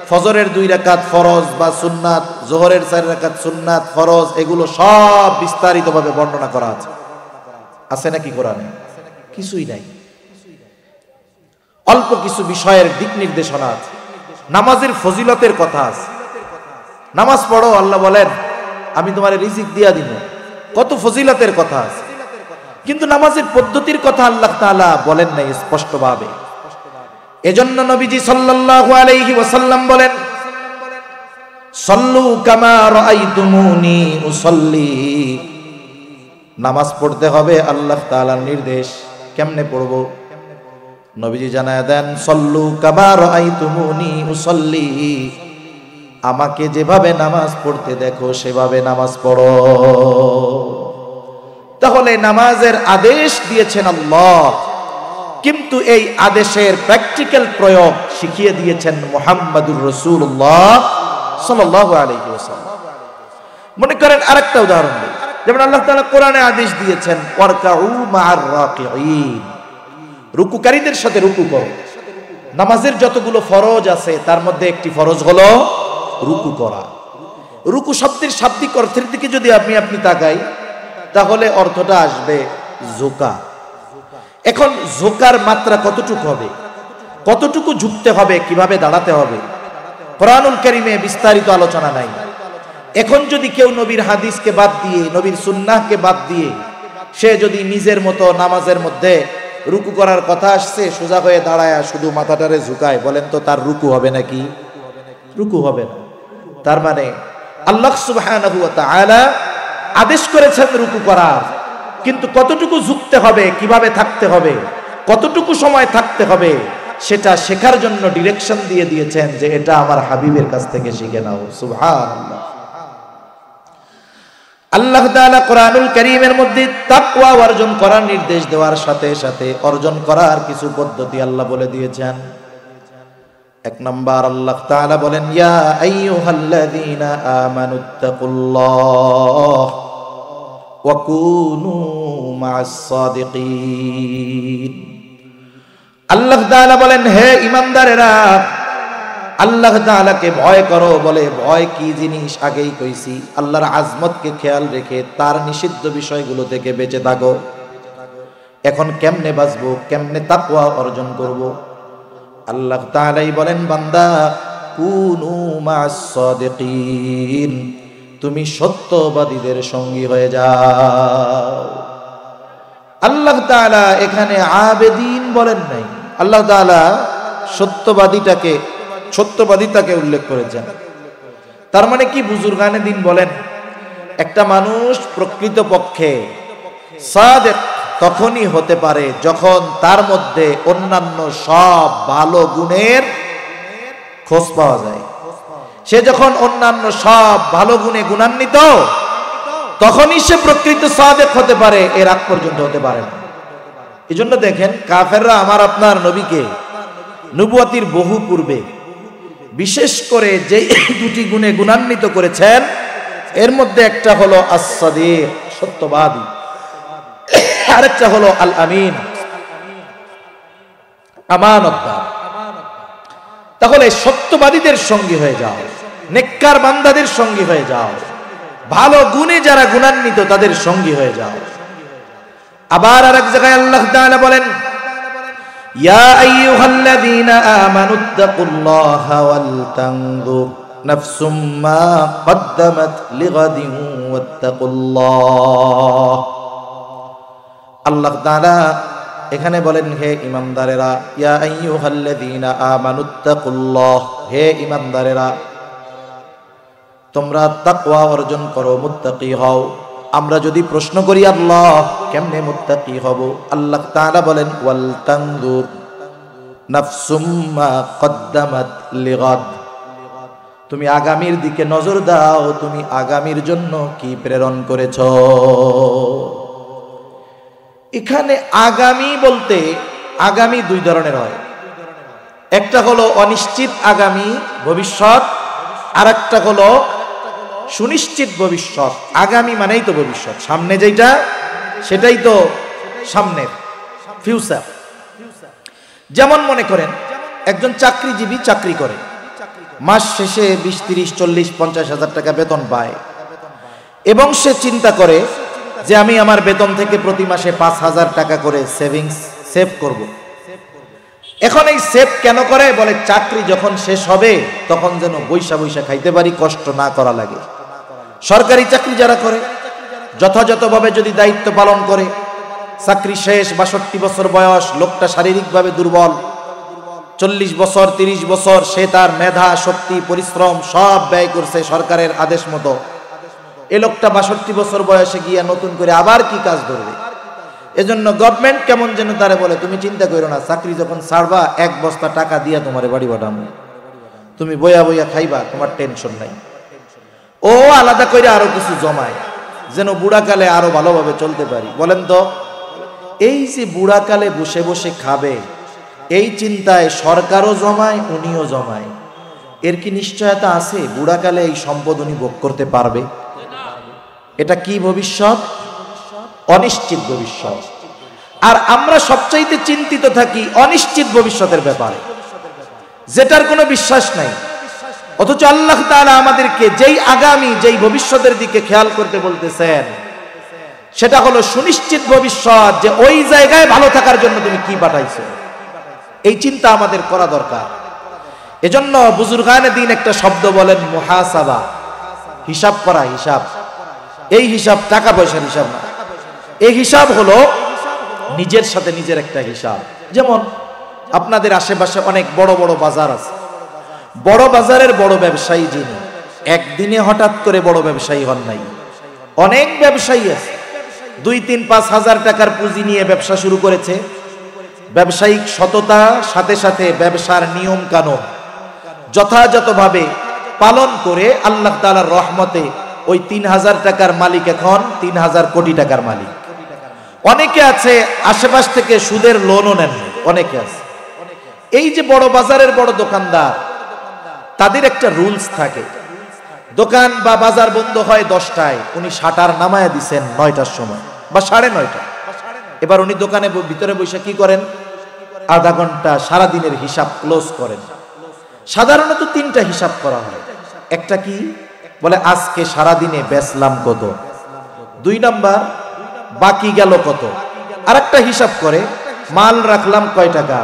ফজরের 2 রাকাত ফরজ বা সুন্নাত, যোহরের 4 রাকাত সুন্নাত ফরজ, এগুলো সব বিস্তারিতভাবে বর্ণনা করা আছে? আছে নাকি কোরআনে? কিছুই নাই। অল্প কিছু বিষয়ের দিক নির্দেশনা আছে। নামাজের ফজিলতের কথা আছে, নামাজ পড়ো, আল্লাহ বলেন আমি তোমার রিজিক দিয়া দিব, কত ফজিলতের কথা আছে। কিন্তু নামাজের পদ্ধতির কথা আল্লাহ তাআলা বলেন নাই স্পষ্টভাবে। এজন্য নবীজি সাল্লাল্লাহু আলাইহি ওয়াসাল্লাম বলেন, সাল্লু কামা রাআইতুমুনি উসাল্লি। নামাজ পড়তে হবে আল্লাহ তাআলার নির্দেশ। কেমনে পড়বো? নবীজি জানায় দেন, সাল্লু কামা রাআইতুমুনি উসাল্লি। আমাকে যেভাবে নামাজ পড়তে দেখো সেভাবে নামাজ পড়ো। তাহলে নামাজের আদেশ দিয়েছেন আল্লাহ, কিন্তু এই আদেশের প্র্যাকটিক্যাল প্রয়োগ শিখিয়ে দিয়েছেন মুহাম্মাদুর রাসূলুল্লাহ সাল্লাল্লাহু আলাইহি ওয়াসাল্লাম। মনে করেন আরেকটা উদাহরণ দিই, যেমন আল্লাহ তাআলা কোরআনে আদেশ দিয়েছেন ওয়ারকাউ মা'আর রাকিঈন, রুকুকারীদের সাথে রুকু করো। নামাজের যতগুলো ফরজ আছে তার মধ্যে একটি ফরজ হলো রুকু করা। রুকু শব্দের শাব্দিক অর্থের দিকে যদি আপনি তাকাই তাহলে অর্থটা আসবে ঝুঁকা। এখন ঝুঁকার মাত্রা কতটুকু হবে, কতটুকু ঝুঁকতে হবে, কিভাবে দাঁড়াতে হবে, কোরআনুল কারীমে বিস্তারিত আলোচনা নাই। এখন যদি কেউ নবীর হাদিসকে বাদ দিয়ে, নবীর সুন্নাহকে বাদ দিয়ে সে যদি নিজের মতো নামাজের মধ্যে রুকু করার কথা আসছে সোজা হয়ে দাঁড়ায় শুধু মাথাটারে ঝুঁকায়, বলেন তো তার রুকু হবে নাকি? রুকু হবে না। তার মানে আল্লাহ সুবহানাহু ওয়া তাআলা আদেশ করেছেন রুকু করার, কিন্তু কতটুকু ঝুঁকতে হবে, কিভাবে থাকতে হবে, কতটুকু সময় থাকতে হবে সেটা শেখার জন্য ডিরেকশন দিয়ে দিয়েছেন যে এটা আমার হাবিবের কাছ থেকে শিখে নাও। সুবহানাল্লাহ। আল্লাহ তাআলা কোরআনুল কারীমের মধ্যে তাকওয়া অর্জন করার নির্দেশ দেওয়ার সাথে সাথে অর্জন করার কিছু পদ্ধতি আল্লাহ বলে দিয়েছেন। এক নাম্বার আল্লাহ তাআলা বলেন, ইয়া আইয়ুহাল্লাযীনা আমানুত্তাকুল্লাহ ওয়া কুনু মা'আস সাদিকিন। আল্লাহ তাআলা বলেন, হে ঈমানদারেরা, আল্লাহ তাআলাকে ভয় করো। বলে ভয় কি জিনিস আগেই কইছি, আল্লাহর আজমতকে খেয়াল রেখে তার নিষিদ্ধ বিষয়গুলো থেকে বেঁচে থাকো। এখন কেমনে বাঁচবো, কেমনে তাকওয়া অর্জন করব? আল্লাহ তাআলাই বলেন, বান্দা কুনু মা'আস সাদিকিন, তুমি সত্যবাদীদের সঙ্গী হয়ে যাও। আল্লাহ তাআলা এখানে আবেদিন বলেন নাই, আল্লাহ তাআলা সত্যবাদিতাকে উল্লেখ করেছেন। তার মানে কি? বুজুর্গানে দিন বলেন, একটা মানুষ প্রকৃতপক্ষে সাদিক তখনই হতে পারে যখন তার মধ্যে অন্যান্য সব ভালো গুণের খোঁজ পাওয়া যায়। সে যখন অন্যান্য সব ভালো গুণে গুণান্বিত তখনই সে প্রকৃত সাদিক হতে পারে, এর আগ পর্যন্ত হতে পারে না। এই জন্য দেখেন কাফেররা আমার আপনার নবীকে নবুয়তির বহু পূর্বে বিশেষ করে যে দুটি গুণে গুণান্বিত করেছেন এর মধ্যে একটা হলো as-সাদিক, সত্যবাদী, আরেকটা হলো আল আমিন, আমানতদার। তাহলে সত্যবাদীদের সঙ্গী হয়ে যাও, নেককার বান্দাদের সঙ্গী হয়ে যাও, ভালো গুণে যারা গুণান্বিত তাদের সঙ্গী হয়ে যাও। আবার আরেক জায়গায় আল্লাহ তাআলা বলেন, ইয়া আইয়ুহাল্লাযীনা আমানুত্তাকুল্লাহা ওয়াল তানজুর নাফসুম মা কদ্দামাত লিগাদিন ওয়াত্তাকুল্লাহ। আল্লাহ তাআলা এখানে বলেন, হে ঈমানদারেরা, ইয়া আইয়ুহাল্লাযীনা আমানুত্তাকুল্লাহ, হে ঈমানদারেরা তোমরা তাকওয়া অর্জন করো, মুত্তাকি হও। আমরা যদি প্রশ্ন করি আল্লাহ কেমনে মুত্তাকি হব, আল্লাহ তাআলা বলেন ওয়াল তানজুর নাফসুম মা কদ্দামাত লিগাদ, তুমি আগামীর দিকে নজর দাও, তুমি আগামীর জন্য কি প্রেরণ করেছো। এখানে আগামী বলতে আগামী দুই ধরনের হয়, একটা হলো অনিশ্চিত আগামী ভবিষ্যৎ, আর একটা হলো সুনিশ্চিত ভবিষ্যৎ। আগামী মানেই তো ভবিষ্যৎ, সামনে যেটা সেটাই তো সামনের ফিউচার। যেমন মনে করেন একজন চাকরিজীবী চাকরি করে, মাস শেষে 20, 30, 40, 50 হাজার টাকা বেতন পায়, এবং সে চিন্তা করে যে আমি আমার বেতন থেকে প্রতি মাসে 5,000 টাকা করে সেভ করব। এখন এই সেভ কেন করে? বলে চাকরি যখন শেষ হবে তখন যেন বৈশা বৈশা খাইতে পারি, কষ্ট না করা লাগে। সরকারি চাকরি যারা করে যথাযথভাবে যদি দায়িত্ব পালন করে, চাকরি শেষ, 62 বছর বয়স, লোকটা শারীরিকভাবে দুর্বল, 40 বছর 30 বছর সে তার মেধা শক্তি পরিশ্রম সব ব্যয় করছে সরকারের আদেশ মতো, এ লোকটা 62 বছর বয়সে গিয়া নতুন করে আবার কি কাজ ধরবে? এজন্য গভর্নমেন্ট কেমন যেন তারে বলে, তুমি চিন্তা করো না, চাকরি যখন ছাড়বা 1 বস্তা টাকা দিয়া তোমার বাড়ি পাঠাবো, তুমি বইয়া বইয়া খাইবা, তোমার টেনশন নাই। ও আলাদা করে আরো কিছু জমায় যেন বুড়াকালে আরো ভালোভাবে চলতে পারি। বলেন তো, এই যে বুড়াকালে বসে বসে খাবে এই চিন্তায় সরকারও জমায়, উনিও জমায়, এর কি নিশ্চয়তা আছে বুড়াকালে এই সম্পদ উনি ভোগ করতে পারবে? এটা কি ভবিষ্যৎ? অনিশ্চিত ভবিষ্যৎ। আর আমরা সবচাইতে চিন্তিত থাকি অনিশ্চিত ভবিষ্যতের ব্যাপারে, যেটার কোনো বিশ্বাস নাই। অথচ আল্লাহ তাআলা আমাদেরকে যেই আগামী যেই ভবিষ্যতের দিকে খেয়াল করতে বলতেছেন সেটা হলো সুনিশ্চিত ভবিষ্যৎ, যে ওই জায়গায় ভালো থাকার জন্য তুমি কি পাঠাইছো, এই চিন্তা আমাদের করা দরকার। এজন্য বুজুর্গানে দিন একটা শব্দ বলেন, মুহাসাবা, হিসাব করা, হিসাব। এই হিসাব টাকা পয়সার হিসাব না, এই হিসাব হলো নিজের সাথে নিজের একটা হিসাব। যেমন আপনাদের আশেপাশে অনেক বড় বড় বাজার আছে, বড় বাজারের বড় ব্যবসায়ী যিনি, একদিনে হঠাৎ করে বড় ব্যবসায়ী হন নাই। অনেক ব্যবসায়ী আছে 2, 3, 5 হাজার টাকার পুঁজি নিয়ে ব্যবসা শুরু করেছে। ব্যবসায়িক সততা সাথে সাথে ব্যবসার নিয়ম কানুন যথাযথভাবে পালন করে আল্লাহ তাআলার রহমতে ওই 3,000 টাকার মালিক এখন 3,000 কোটি টাকার মালিক। অনেকে আছে আশেপাশ থেকে সুদের লোনও নেন, অনেকে আছে। এই যে বড় বাজারের বড় দোকানদার, তাদের একটা রুলস থাকে, দোকান বা বাজার বন্ধ হয় 10টায়, উনি শাটার নামায়া দিচ্ছেন 9টার সময় বা 9:30। এবার উনি দোকানে ভিতরে বসে কি করেন? আধা ঘন্টা সারাদিনের হিসাব ক্লোজ করেন। সাধারণত 3টা হিসাব করা হয়। একটা কি বলে, আজকে সারাদিনে বেচলাম কত, 2 নাম্বার বাকি গেল কত, আর একটা হিসাব করে মাল রাখলাম কয় টাকা।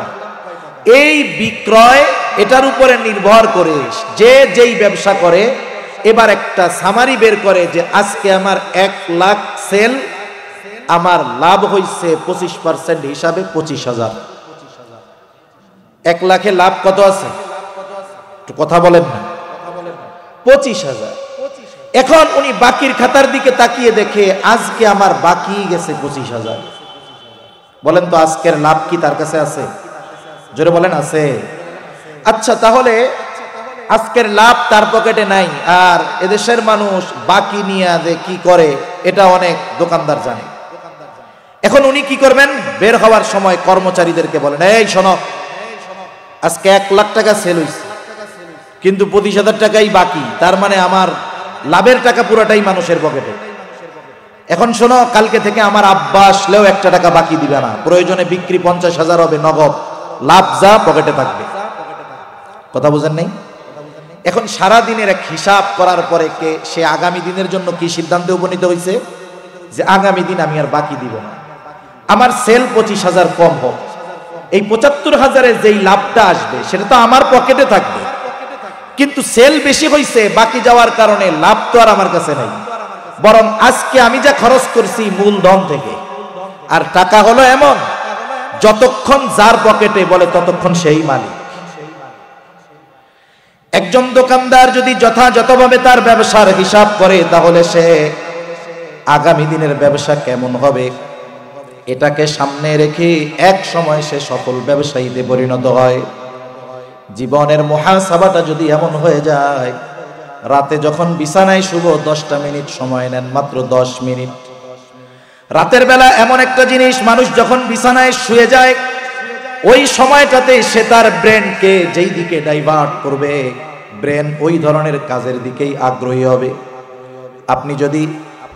এই বিক্রয় এটার উপরে নির্ভর করে যে যেই ব্যবসা করে এবার একটা সামারি বের করে যে আজকে আমার 1 লাখ সেল, আমার লাভ হইছে 25% হিসাবে 25,000। 1 লাখে লাভ কত আছে? একটু কথা বলেন না। 25,000। এখন উনি বাকির খাতার দিকে তাকিয়ে দেখে আজকে আমার বাকি গেছে 25,000। বলেন তো আজকের লাভ কি তার কাছে আছে? জোরে বলেন আছে? আচ্ছা, তাহলে আজকের লাভ তার পকেটে নাই, আর এদেশের মানুষ বাকি নিয়ে যে কি করে এটা অনেক দোকানদার জানে। এখন উনি কি করবেন? বের হওয়ার সময় কর্মচারীদেরকে বলেন, এই শোনো, আজকে 1 লাখ টাকা সেল হইছে, কিন্তু 25,000 টাকাই বাকি, তার মানে আমার লাভের টাকা পুরাটাই মানুষের পকেটে। এখন শোনো, কালকে থেকে আমার আব্বা আসলেও 1 টাকা বাকি দিবে না, প্রয়োজনে বিক্রি 50,000 হবে, নগদ লাভ যা পকেটে থাকবে। কথা বুঝেন নাই? এখন সারা দিনের এক হিসাব করার পরে সে আগামী দিনের জন্য কি সিদ্ধান্তে উপনীত হয়েছে যে আগামী দিন আমি আর বাকি দিব না। আমার সেল 25,000 কম হোক, এই 75,000-এর যেই লাভটা আসবে সেটা তো আমার পকেটে থাকবে, কিন্তু সেল বেশি হয়েছে, বাকি যাওয়ার কারণে লাভ তো আর আমার কাছে নাই, বরং আজকে আমি যা খরচ করছি মূলধন থেকে। আর টাকা হলো এমন, যতক্ষণ যার পকেটে বলে ততক্ষণ সেই মালিক। একজন দোকানদার যদি যথাযথভাবে তার ব্যবসার হিসাব করে, তাহলে সে আগামী দিনের ব্যবসা কেমন হবে এটাকে সামনে রেখে এক সময় সে সফল ব্যবসায়ীতে পরিণত হয়। জীবনের মুহাসাবাটা যদি এমন হয়ে যায়, রাতে যখন বিছানায় শুভ 10টা মিনিট সময় নেন, মাত্র 10 মিনিট। রাতের বেলা এমন একটা জিনিস, মানুষ যখন বিছানায় শুয়ে যায় ওই সময়টাতে সে তার ব্রেনকে যেই দিকে ডাইভার্ট করবে, ব্রেন ওই ধরনের কাজের দিকেই আগ্রহী হবে। আপনি যদি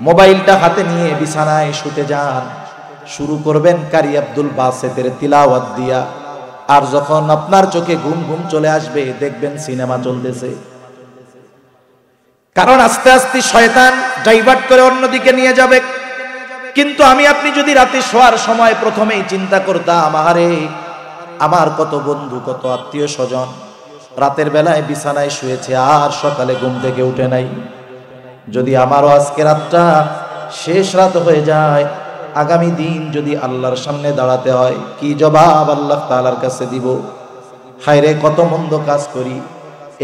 মোবাইলটা হাতে নিয়ে বিছানায় শুতে যান, শুরু করবেন কারি আব্দুল বাসেতের তিলাওয়াত দিয়া, আর যখন আপনার চোখে ঘুম ঘুম চলে আসবে দেখবেন সিনেমা চলতেছে। কারণ আস্তে আস্তে শয়তান ডাইভার্ট করে অন্যদিকে নিয়ে যাবে। কিন্তু আমি আপনি যদি রাতে শোয়ার সময় প্রথমেই চিন্তা করতাম, আহারে আমার কত বন্ধু, কত আত্মীয় স্বজন রাতের বেলায় বিছানায় শুয়েছে আর সকালে ঘুম থেকে উঠে নাই, যদি আমারও আজকে রাতটা শেষ রাত হয়ে যায়, আগামী দিন যদি আল্লাহর সামনে দাঁড়াতে হয়, কি জবাব আল্লাহ তাআলার কাছে দিব? হায়রে কত মন্দ কাজ করি।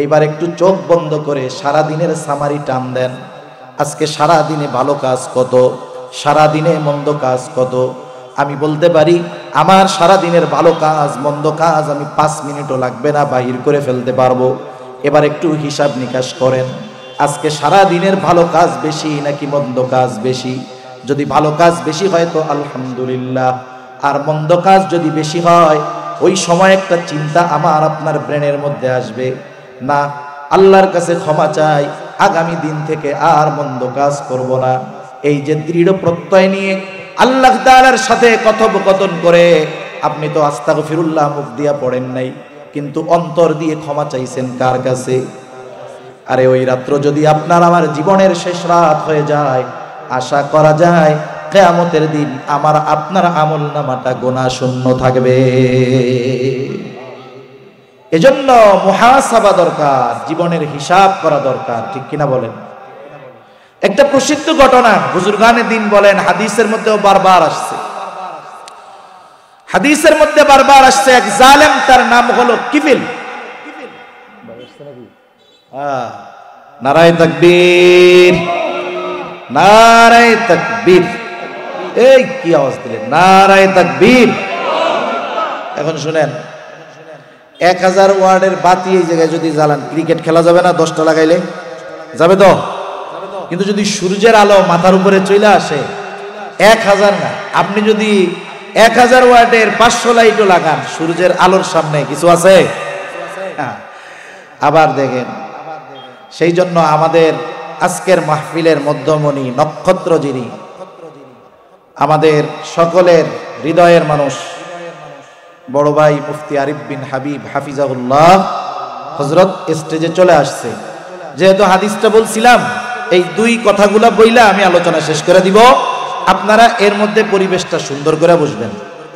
এইবার একটু চোখ বন্ধ করে সারা দিনের সামারি টান দেন। আজকে সারা দিনে ভালো কাজ কত, সারা দিনে মন্দ কাজ কত। আমি বলতে পারি আমার সারা দিনের ভালো কাজ মন্দ কাজ আমি 5 মিনিটও লাগবে না বাহির করে ফেলতে পারবো। এবার একটু হিসাব নিকাশ করেন, আজকে সারা দিনের ভালো কাজ বেশি নাকি মন্দ কাজ বেশি? যদি ভালো কাজ বেশি হয় তো আলহামদুলিল্লাহ, আর মন্দ কাজ যদি বেশি হয় ওই সময় একটা চিন্তা আমার আপনার ব্রেনের মধ্যে আসবে, না আল্লাহর কাছে ক্ষমা চাই, আগামী দিন থেকে আর মন্দ কাজ করব না। এই যে দৃঢ় প্রত্যয় নিয়ে আল্লাহ তাআলার সাথে কথোপকথন করে, আপনি তো আস্তাগফিরুল্লাহ মুখ দিয়া পড়েন নাই, কিন্তু অন্তর দিয়ে ক্ষমা চাইছেন কার কাছে? আরে ওই রাত্র যদি আপনার আমার জীবনের শেষ রাত হয়ে যায়, আশা করা যায় কিয়ামতের দিন আমার আপনার আমলনামাটা গোনা শূন্য থাকবে। এজন্য মুহাসাবা দরকার, জীবনের হিসাব করা দরকার, ঠিক কিনা বলেন? একটা প্রসিদ্ধ ঘটনা বুজুর্গানে দিন বলেন, হাদিসের মধ্যেও বারবার আসছে, হাদিসের মধ্যে বারবার আসছে, এক জালেম তার নাম হলো কিফিল। নারায়ে তাকবীর, নারায়ে তাকবীর। এই কি আওয়াজ দিলেন? নারায়ে তাকবীর। এখন শুনেন, 1000 ওয়ার্ডের বাতি এই জায়গায় যদি জ্বালান, ক্রিকেট খেলা যাবে না? 10টা লাগাইলে যাবে তো? কিন্তু যদি সূর্যের আলো মাথার উপরে চলে আসে, 1000 না, আপনি যদি 1000 ওয়াটের 500 লাইটও লাগান, সূর্যের আলোর সামনে কিছু আছে? আবার দেখেন, সেই জন্য আমাদের আজকের মাহফিলের মধ্যমণি নক্ষত্র যিনি, আমাদের সকলের হৃদয়ের মানুষ, বড় ভাই মুফতি আরিফ বিন হাবিব হাফিজাহুল্লাহ হযরত স্টেজে চলে আসছে। যেহেতু হাদিসটা বলছিলাম, এই দুই কথাগুলা বইলা আমি আলোচনা শেষ করে দিব। আপনারা এর মধ্যে পরিবেশটা সুন্দর করে বসবেন,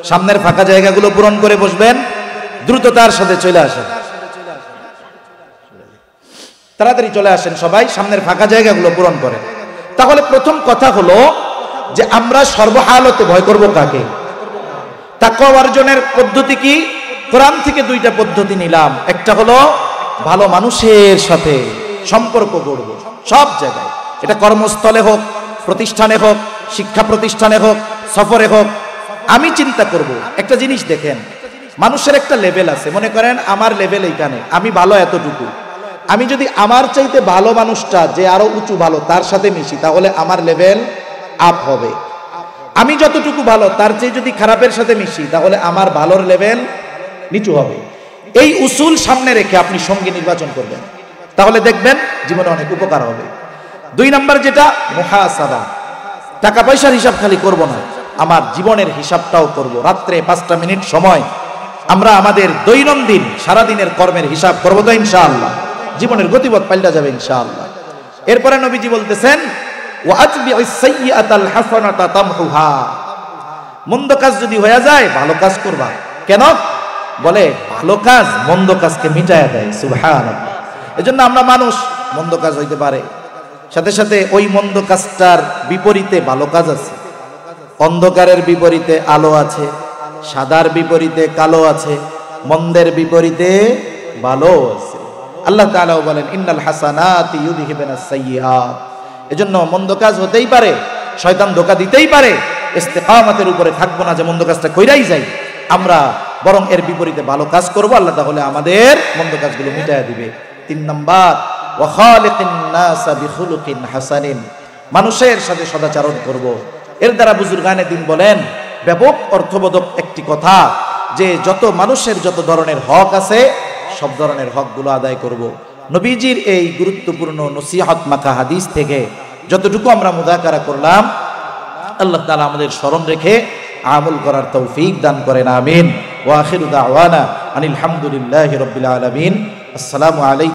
সামনের ফাঁকা জায়গাগুলো পূরণ করে বসবেন, দ্রুততার সাথে চলে আসেন, তাড়াতাড়ি চলে আসেন সবাই, সামনের ফাঁকা জায়গাগুলো পূরণ করেন। তাহলে প্রথম কথা হলো যে আমরা সর্বহালতে ভয় করব কাকে? তাকওয়া অর্জনের পদ্ধতি কি? কোরআন থেকে 2টা পদ্ধতি নিলাম। একটা হলো ভালো মানুষের সাথে সম্পর্ক গড়ব সব জায়গায়, এটা কর্মস্থলে হোক, প্রতিষ্ঠানে হোক, শিক্ষা প্রতিষ্ঠানে হোক, সফরে হোক। আমি চিন্তা করব একটা জিনিস, দেখেন মানুষের একটা লেভেল আছে, মনে করেন আমার লেভেল এইখানে, আমি ভালো এতটুকু, আমি যদি আমার চাইতে ভালো মানুষটা যে আরো উঁচু ভালো তার সাথে মিশি, তাহলে আমার লেভেল আপ হবে। আমি যতটুকু ভালো তার চেয়ে যদি খারাপের সাথে মিশি, তাহলে আমার ভালোর লেভেল নিচু হবে। এই উসুল সামনে রেখে আপনি সঙ্গী নির্বাচন করবেন। তাহলে দেখবেন জীবনে অনেক উপকার হবে। 2 নাম্বার যেটা মুহাসাবা, টাকা পয়সার হিসাব খালি করব না, আমার জীবনের হিসাবটাও করব। রাত্রে 5টা মিনিট সময় আমরা আমাদের দৈনন্দিন সারাদিনের কর্মের হিসাব করব তো ইনশাআল্লাহ, জীবনের গতিপথ পাল্টা যাবে ইনশাআল্লাহ। এরপরে নবীজি বলতেছেন ওয়া আতবি'is সাইয়্যাতাল হাসানাতা তামহুহা, মন্দ কাজ যদি হয়ে যায় ভালো কাজ করবা। কেন? বলে ভালো কাজ মন্দ কাজকে মিটায়া দেয়। সুবহানাল্লাহ। এজন্য আমরা মানুষ, মন্দ কাজ হইতে পারে, সাথে সাথে ওই মন্দ কাজটার বিপরীতে ভালো কাজ আছে। অন্ধকারের বিপরীতে আলো আছে, সাদার বিপরীতে কালো আছে, মন্দের বিপরীতে ভালো আছে। আল্লাহ তাআলাও বলেন ইন্নাল হাসানাতি ইউযহিবুনাস সাইয়্যাত। এজন্য মন্দ কাজ হতেই পারে, শয়তান ধোঁকা দিতেই পারে, ইস্তেকামতের উপরে থাকবো না যে মন্দ কাজটা কইরাই যাই, আমরা বরং এর বিপরীতে ভালো কাজ করব, আল্লাহ তাহলে আমাদের মন্দ কাজগুলো মিটায়া দিবে। 3 নাম্বার ওয়া খালিকিন নাসা বিখুলুকিন হাসানিন, মানুষের সাথে সদাচরণ করব। এর দ্বারা বুজুর্গানে দিন বলেন ব্যাপক অর্থবোধক একটি কথা, যে যত মানুষের যত ধরনের হক আছে সব ধরনের হকগুলো আদায় করব। নবীজির এই গুরুত্বপূর্ণ নসিহত মাখা হাদিস থেকে যতটুকু আমরা মুযাকারা করলাম, আল্লাহ তাআলা আমাদের স্মরণ রেখে আমল করার তৌফিক দান করেন। আমিন। ওয়া আখিরু দাওয়ানা আনিল হামদুলিল্লাহি রাব্বিল আলামিন। আসসালামু আলাইকুম।